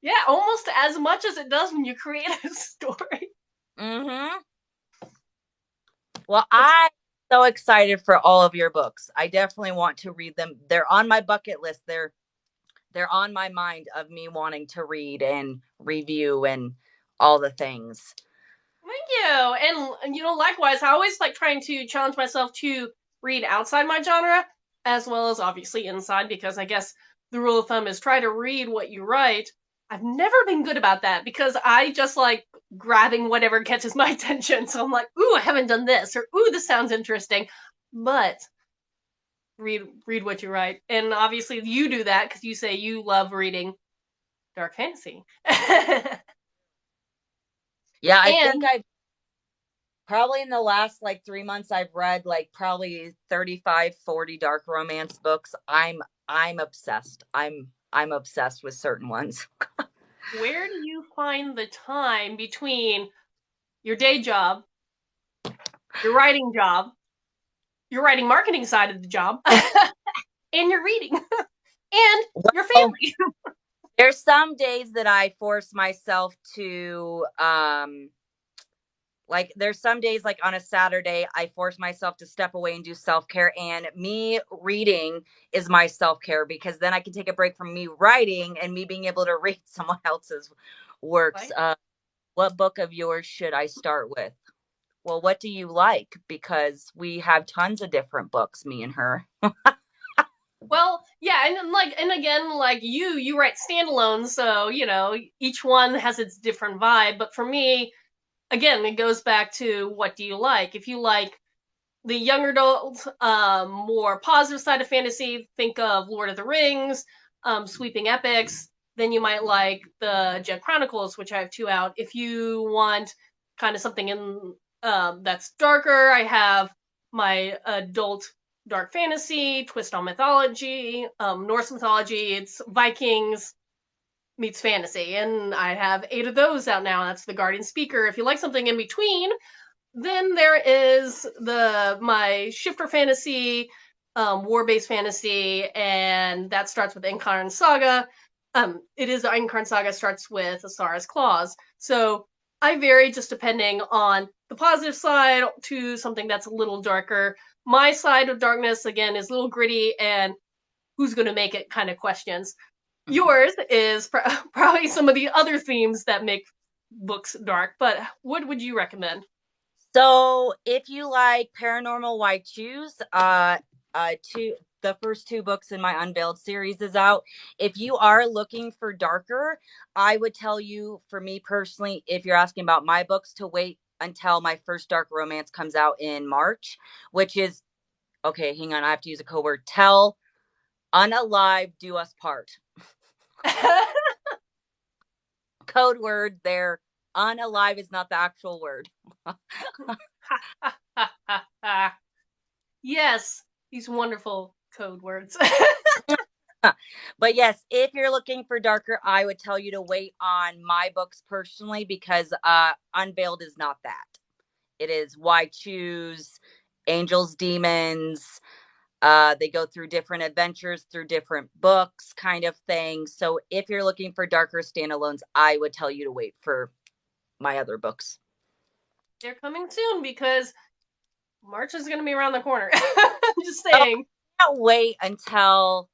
[SPEAKER 1] Yeah, almost as much as it does when you create a story.
[SPEAKER 2] Mm-hmm. Well,
[SPEAKER 1] It's
[SPEAKER 2] I'm so excited for all of your books. I definitely want to read them. They're on my bucket list. They're on my mind of me wanting to read and review and all the things.
[SPEAKER 1] Thank you. And likewise, I always like trying to challenge myself to read outside my genre as well as obviously inside, because I guess the rule of thumb is try to read what you write. I've never been good about that because I just like grabbing whatever catches my attention. So I'm like, ooh, I haven't done this, or ooh, this sounds interesting. But read what you write. And obviously you do that because you say you love reading dark fantasy.
[SPEAKER 2] Yeah, I think
[SPEAKER 1] And
[SPEAKER 2] I've probably in the last like 3 months I've read like probably 35, 40 dark romance books. I'm obsessed. I'm obsessed with certain ones.
[SPEAKER 1] where do you find the time between your day job, your writing job, your writing marketing side of the job, and your reading, and your
[SPEAKER 2] Well,
[SPEAKER 1] family?
[SPEAKER 2] there's some days that I force myself to like there's some days like on a Saturday I force myself to step away and do self-care, and me reading is my self-care because then I can take a break from me writing and me being able to read someone else's works.
[SPEAKER 1] Right?
[SPEAKER 2] What book of yours should I start with? Well, what do you like? Because we have tons of different books, me and her.
[SPEAKER 1] Well, yeah, and again, like you write standalone, so each one has its different vibe. But for me, again, it goes back to what do you like? If you like the young adult, more positive side of fantasy, think of Lord of the Rings, sweeping epics. Then you might like the Jet Chronicles, which I have two out. If you want kind of something in that's darker, I have my adult dark fantasy, twist on mythology, Norse mythology. It's Vikings meets fantasy, and I have 8 of those out now. That's the Guardian Speaker. If you like something in between, then there is my shifter fantasy, war-based fantasy, and that starts with Incarn Saga. It is Incarn Saga starts with Asara's Claws. So I vary just depending on the positive side to something that's a little darker, my side of darkness, again, is a little gritty and who's going to make it kind of questions. Yours is probably some of the other themes that make books dark, but what would you recommend?
[SPEAKER 2] So if you like paranormal, why choose? The first two books in my Unveiled series is out. If you are looking for darker, I would tell you, for me personally, if you're asking about my books, to wait until my first dark romance comes out in March, which is okay. Hang on, I have to use a code word. Tell unalive do us part. Code word there. Unalive is not the actual word.
[SPEAKER 1] Yes, these wonderful code words.
[SPEAKER 2] But yes, if you're looking for darker, I would tell you to wait on my books personally, because Unveiled is not that. It is Why Choose, Angels, Demons. They go through different adventures through different books, kind of thing. So if you're looking for darker standalones, I would tell you to wait for my other books.
[SPEAKER 1] They're coming soon because March is going to be around the corner. Just
[SPEAKER 2] Oh,
[SPEAKER 1] saying.
[SPEAKER 2] I can't wait until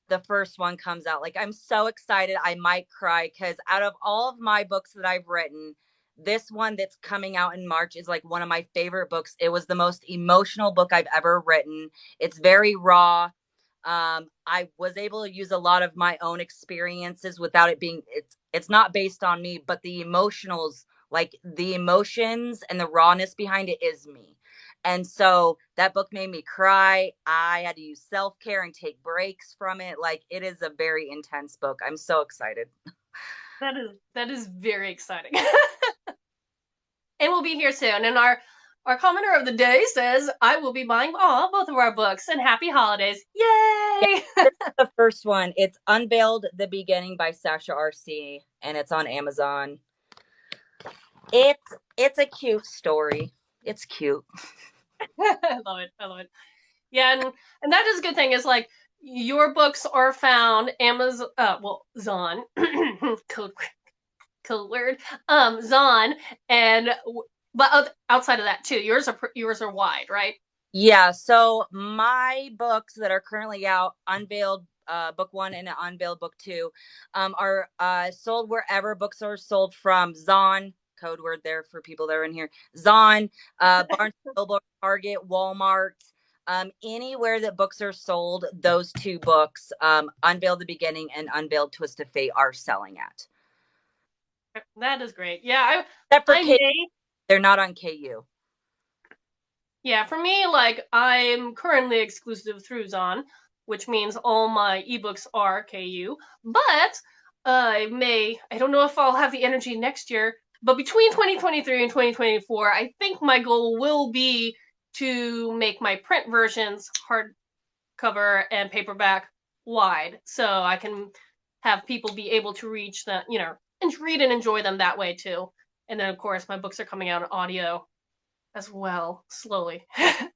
[SPEAKER 2] the first one comes out. Like, I'm so excited. I might cry, because out of all of my books that I've written, this one that's coming out in March is like one of my favorite books. It was the most emotional book I've ever written. It's very raw. I was able to use a lot of my own experiences without it being, it's not based on me, but the emotionals, like the emotions and the rawness behind it, is me. And so that book made me cry. I had to use self-care and take breaks from it. Like, it is a very intense book. I'm so excited.
[SPEAKER 1] That is very exciting. And we'll be here soon. And our commenter of the day says, I will be buying both of our books, and happy holidays.
[SPEAKER 2] Yeah,
[SPEAKER 1] Yay!
[SPEAKER 2] this is the first one. It's Unveiled the Beginning by Sasha R.C. and it's on Amazon. It's a cute story. It's cute.
[SPEAKER 1] I love it. I love it. Yeah, and that is a good thing, is like your books are found Amazon Zon code code word Zon, and but outside of that too, yours are wide, right?
[SPEAKER 2] Yeah, so my books that are currently out, Unveiled book 1 and Unveiled book 2, are sold wherever books are sold, from Zon, code word there for people that are in here, Zon, Barnes & Noble, Target, Walmart, anywhere that books are sold. Those two books, Unveiled the Beginning and Unveiled Twist of Fate, are selling at.
[SPEAKER 1] That is great. Yeah,
[SPEAKER 2] Except for
[SPEAKER 1] I
[SPEAKER 2] K,
[SPEAKER 1] may.
[SPEAKER 2] they're not on KU.
[SPEAKER 1] Yeah, for me, like I'm currently exclusive through Zon, which means all my ebooks are KU. But I don't know if I'll have the energy next year. But between 2023 and 2024, I think my goal will be to make my print versions hardcover and paperback wide, so I can have people be able to reach that, and read and enjoy them that way too. And then, of course, my books are coming out in audio as well, slowly.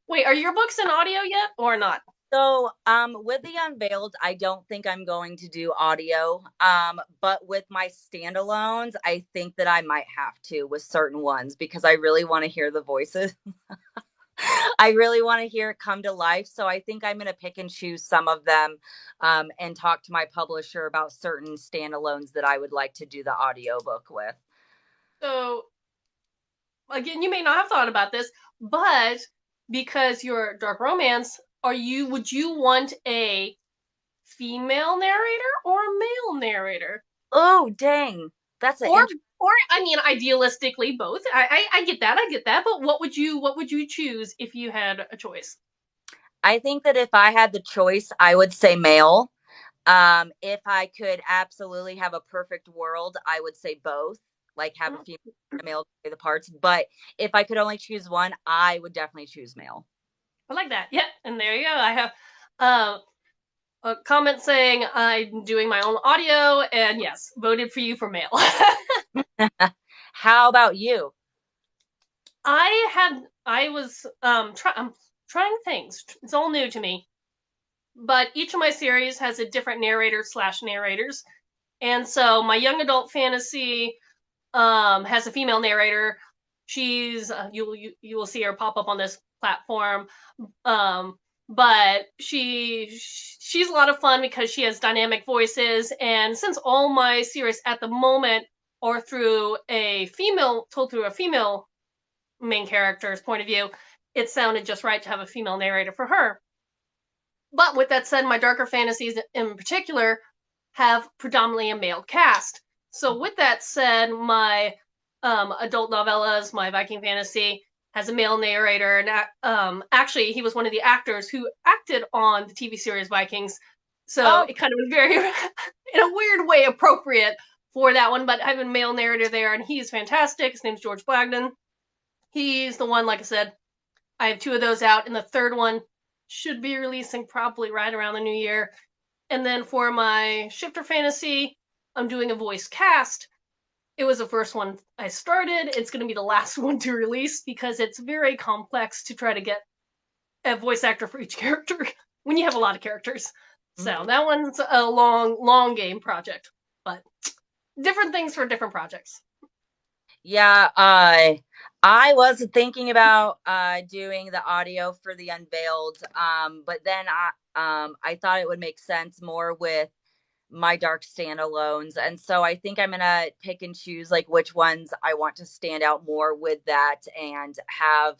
[SPEAKER 1] Wait, are your books in audio yet or not?
[SPEAKER 2] So, with the Unveiled, I don't think I'm going to do audio. But with my standalones, I think that I might have to with certain ones, because I really want to hear the voices. I really want to hear it come to life. So I think I'm going to pick and choose some of them, and talk to my publisher about certain standalones that I would like to do the audiobook with.
[SPEAKER 1] So, again, you may not have thought about this, but because you're dark romance, would you want a female narrator or a male narrator?
[SPEAKER 2] Oh, dang. That's an
[SPEAKER 1] Or
[SPEAKER 2] interesting.
[SPEAKER 1] or I mean, idealistically both. I get that. I get that. But what would you choose if you had a choice?
[SPEAKER 2] I think that if I had the choice, I would say male. If I could absolutely have a perfect world, I would say both, like have a female and a male play the parts. But if I could only choose one, I would definitely choose male.
[SPEAKER 1] I like that. Yeah, and there you go. I have a comment saying I'm doing my own audio, and yes, voted for you for male.
[SPEAKER 2] How about you?
[SPEAKER 1] I'm trying things. It's all new to me, but each of my series has a different narrator slash narrators, and so my young adult fantasy has a female narrator. She's you will see her pop up on this platform. Um, but she's a lot of fun because she has dynamic voices, and since all my series at the moment are through a female told through a female main character's point of view, it sounded just right to have a female narrator for her. But with that said, my darker fantasies in particular have predominantly a male cast. So with that said, my adult novellas, my Viking fantasy, has a male narrator, and actually, he was one of the actors who acted on the TV series Vikings. So
[SPEAKER 2] Oh,
[SPEAKER 1] it kind of was very, in a weird way, appropriate for that one. But I have a male narrator there, and he's fantastic. His name's George Blagden. He's the one, like I said, I have 2 of those out, and the third one should be releasing probably right around the new year. And then for my Shifter Fantasy, I'm doing a voice cast. It was the first one I started. It's going to be the last one to release because it's very complex to try to get a voice actor for each character when you have a lot of characters. So that one's a long game project, but different ththings for different projects.
[SPEAKER 2] yeah. I was thinking about doing the audio for the Unveiled, but then I thought it would make sense more with my dark standalones, and so I think I'm gonna pick and choose like which ones I want to stand out more with that and have.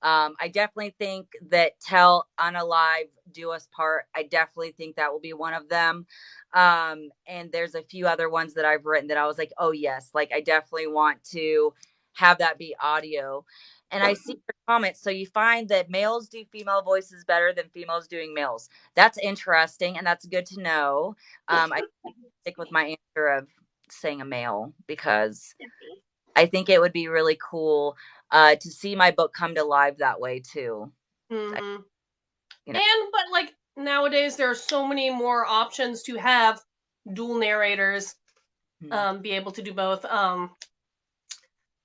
[SPEAKER 2] I definitely think that Tell Unalive Do Us Part. I definitely think that will be one of them. And there's a few other ones that I've written that I was like, oh yes, like I definitely want to have that be audio. And I see your comments. So you find that males do female voices better than females doing males. That's interesting, and that's good to know. I stick with my answer of saying a male because I think it would be really cool to see my book come to life that way too.
[SPEAKER 1] Mm-hmm.
[SPEAKER 2] You know,
[SPEAKER 1] And but like nowadays, there are so many more options to have dual narrators be able to do both.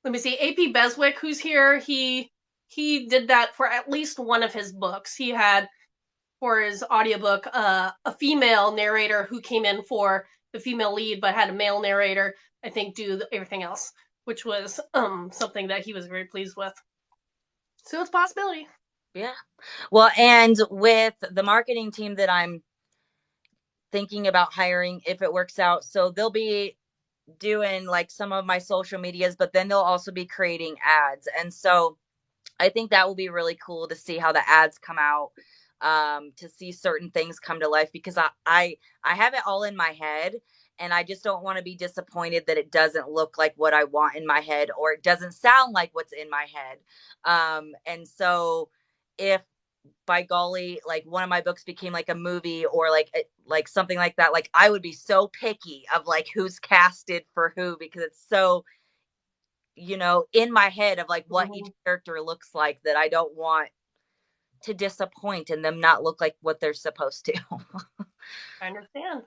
[SPEAKER 1] Let me see, AP Beswick, who's here, he did that for at least one of his books. He had for his audiobook a female narrator who came in for the female lead, but had a male narrator, I think, do everything else, which was something that he was very pleased with. So it's a possibility.
[SPEAKER 2] yeah. Well, and with the marketing team that I'm thinking about hiring, if it works out, so they'll be doing like some of my social medias, but then they'll also be creating ads. And so I think that will be really cool to see how the ads come out, to see certain things come to life because I have it all in my head and I just don't want to be disappointed that it doesn't look like what I want in my head or it doesn't sound like what's in my head. And so if by golly, like one of my books became like a movie or like something like that, like I would be so picky of like who's casted for who because it's so in my head of like what each
[SPEAKER 1] Mm-hmm.
[SPEAKER 2] character looks like that I don't want to disappoint and them not look like what they're supposed to.
[SPEAKER 1] I understand.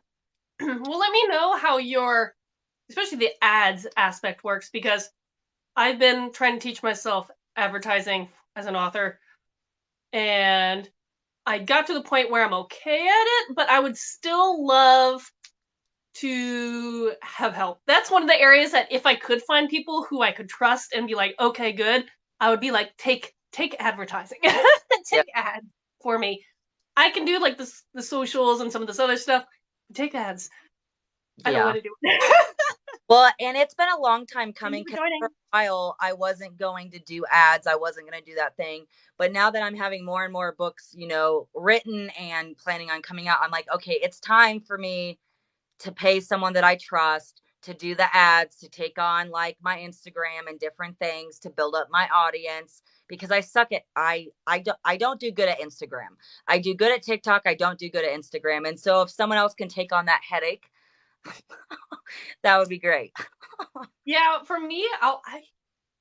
[SPEAKER 1] Well, let me know how your, especially the ads aspect works because I've been trying to teach myself advertising as an author, and I got to the point where I'm okay at it, but I would still love to have help. That's one of the areas that if I could find people who I could trust and be like, okay, good, I would be like, take advertising,
[SPEAKER 2] Yeah.
[SPEAKER 1] take ads for me. I can do like the socials and some of this other stuff. Take ads. I don't
[SPEAKER 2] Yeah.
[SPEAKER 1] want to do it.
[SPEAKER 2] Well, and it's been a long time
[SPEAKER 1] Thank
[SPEAKER 2] coming
[SPEAKER 1] you for
[SPEAKER 2] because
[SPEAKER 1] joining.
[SPEAKER 2] for a while I wasn't going to do ads. I wasn't going to do that thing. But now that I'm having more and more books, written and planning on coming out, I'm like, okay, it's time for me to pay someone that I trust to do the ads, to take on like my Instagram and different things to build up my audience because I suck at I don't do good at Instagram. I do good at TikTok, I don't do good at Instagram. And so if someone else can take on that headache, that would be great.
[SPEAKER 1] Yeah, for me,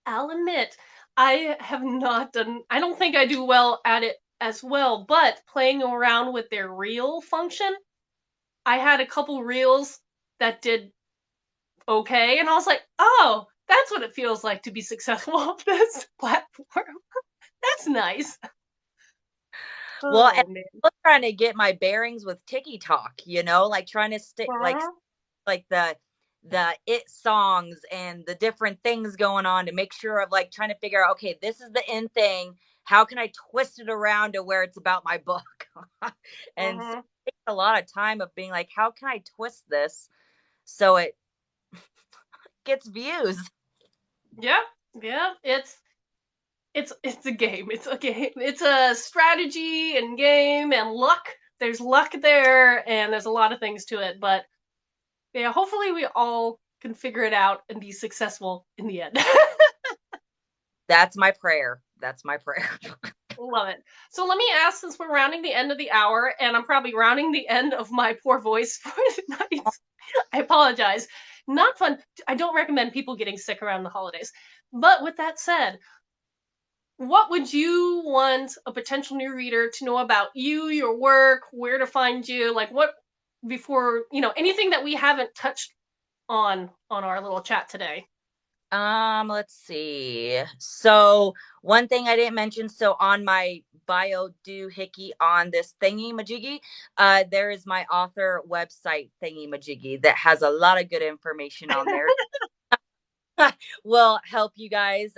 [SPEAKER 1] I'll admit I have not done. I don't think I do well at it as well. But playing around with their reel function, I had a couple reels that did okay, and I was like, oh, that's what it feels like to be successful on this platform. That's nice.
[SPEAKER 2] Well, and
[SPEAKER 1] Oh man.
[SPEAKER 2] I'm trying to get my bearings with TikTok, like trying to stick
[SPEAKER 1] Uh-huh.
[SPEAKER 2] like the it songs and the different things going on to make sure of like trying to figure out, okay, this is the end thing. how can I twist it around to where it's about my book? And so
[SPEAKER 1] Mm-hmm.
[SPEAKER 2] it takes a lot of time of being like, how can I twist this so it gets views?
[SPEAKER 1] Yeah, yeah. It's a game. It's a game. It's a strategy and game and luck. There's luck there, and there's a lot of things to it. But yeah, hopefully we all can figure it out and be successful in the end.
[SPEAKER 2] That's my prayer. That's my prayer.
[SPEAKER 1] Love it. So let me ask, since we're rounding the end of the hour, and I'm probably rounding the end of my poor voice for the night. I apologize. Not fun. I don't recommend people getting sick around the holidays. But with that said, what would you want a potential new reader to know about you, your work, where to find you? Like what before, anything that we haven't touched on our little chat today.
[SPEAKER 2] Let's see. So one thing I didn't mention, so on my bio doohickey on this thingy majiggy, there is my author website thingy majiggy that has a lot of good information on there. Will help you guys.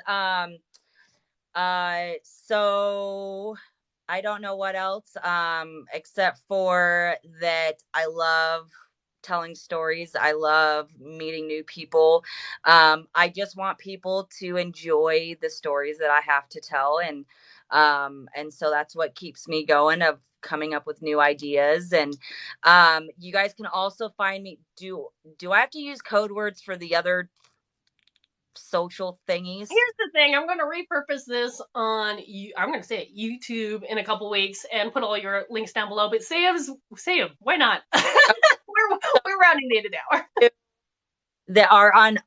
[SPEAKER 2] So I don't know what else, except for that I love telling stories. I love meeting new people. I just want people to enjoy the stories that I have to tell. And so that's what keeps me going, of coming up with new ideas. And you guys can also find me. Do I have to use code words for the other social thingies?
[SPEAKER 1] Here's the thing, I'm going to repurpose this on I'm going to say it YouTube in a couple weeks and put all your links down below, but save, why not? we're rounding the end of the hour.
[SPEAKER 2] That are on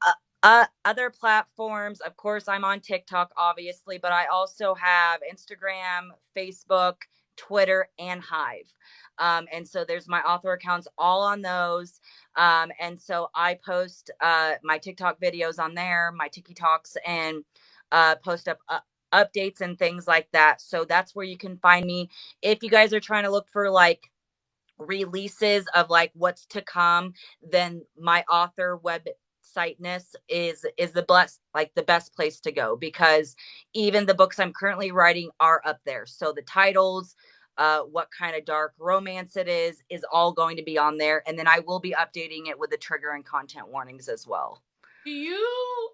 [SPEAKER 2] other platforms. Of course, I'm on TikTok, obviously, but I also have Instagram, Facebook, Twitter, and Hive. And so there's my author accounts all on those. And so I post my TikTok videos on there, my TikToks, and post up updates and things like that. So that's where you can find me. If you guys are trying to look for like releases of like what's to come, then my author websiteness is the best place to go, because even the books I'm currently writing are up there. So the titles, what kind of dark romance it is all going to be on there, and then I will be updating it with the trigger and content warnings as well.
[SPEAKER 1] Do you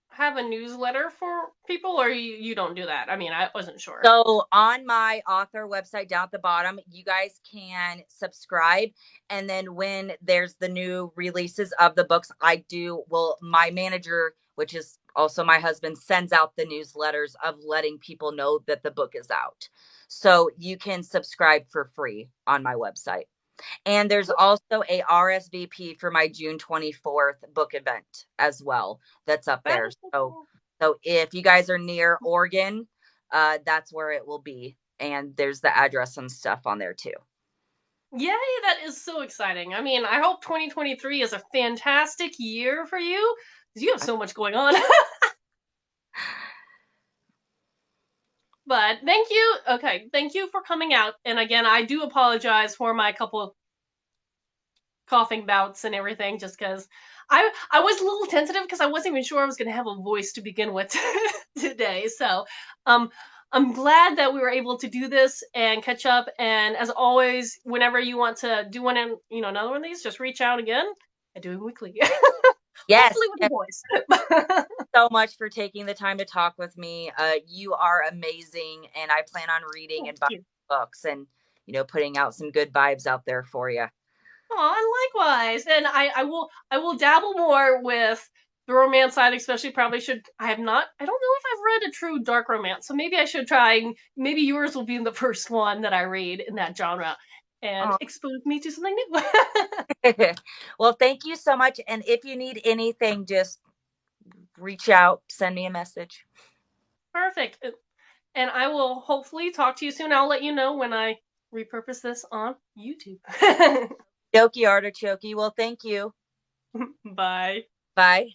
[SPEAKER 1] have a newsletter for people, or you don't do that? I mean, I wasn't sure.
[SPEAKER 2] So on my author website down at the bottom, you guys can subscribe. And then when there's the new releases of the books, my manager, which is also my husband, sends out the newsletters of letting people know that the book is out. So you can subscribe for free on my website. And there's also a RSVP for my June 24th book event as well that's up there. So if you guys are near Oregon, that's where it will be. And there's the address and stuff on there too.
[SPEAKER 1] Yay, that is so exciting. I mean, I hope 2023 is a fantastic year for you, because you have so much going on. But thank you. Okay, thank you for coming out. And again, I do apologize for my couple coughing bouts and everything, just because I was a little tentative because I wasn't even sure I was going to have a voice to begin with today. So, I'm glad that we were able to do this and catch up. And as always, whenever you want to do another one of these, just reach out again. I do it weekly.
[SPEAKER 2] Yes.
[SPEAKER 1] Hopefully with a voice.
[SPEAKER 2] So much for taking the time to talk with me. You are amazing, and I plan on reading and buying books and putting out some good vibes out there for you.
[SPEAKER 1] Oh, likewise. And I will dabble more with the romance side, especially probably should I don't know if I've read a true dark romance, so maybe I should try. Maybe yours will be the first one that I read in that genre and expose me to something new.
[SPEAKER 2] Well, thank you so much. And if you need anything, just reach out, send me a message.
[SPEAKER 1] Perfect. And I will hopefully talk to you soon. I'll let you know when I repurpose this on YouTube.
[SPEAKER 2] Dokie artichoke. Well, thank you.
[SPEAKER 1] Bye.
[SPEAKER 2] Bye.